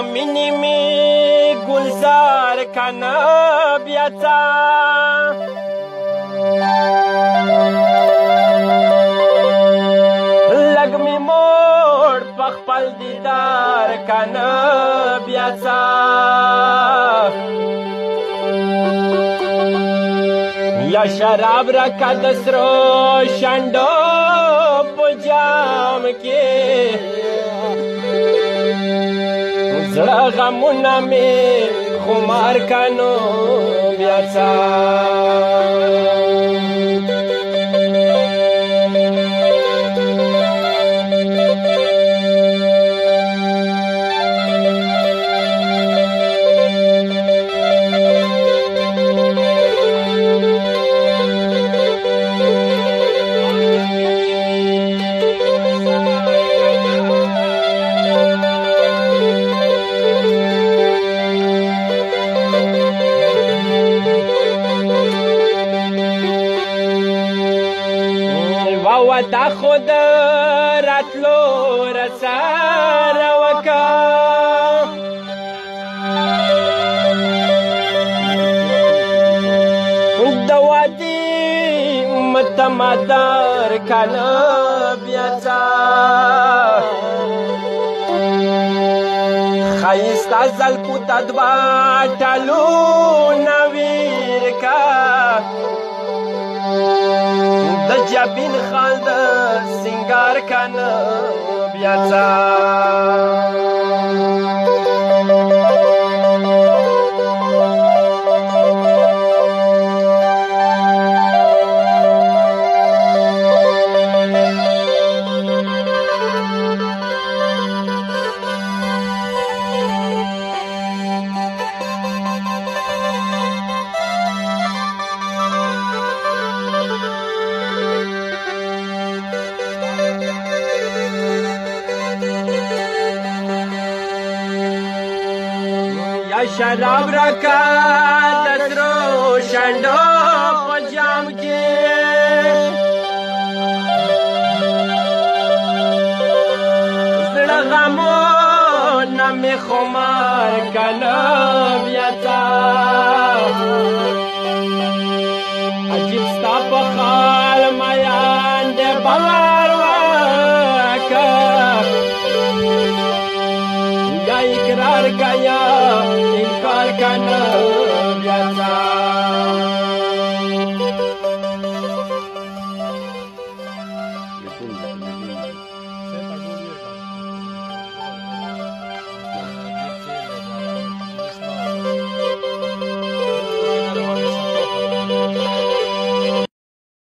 مینی می گلزار کنه بیاتا لگ می موڑ پخپل دیدار کنه بیاتا یا شراب را کدسرو شندو پجام کې زړه غمونه مې خمار کنو بیا څه دا خود راتلو رساره وکا د وادي متمدار کله بیا څه ښایسته زلفو ته دوه ټالونه ویر کا د جبین خال د سنگار کنه بیا څه شراب رکا دسرو شندو پجام کې زړه غمونه مې خمار کنه بیا څه عجیب ستا په خال میان د باور وکړه یا اقرار کا یا انکار کا نہ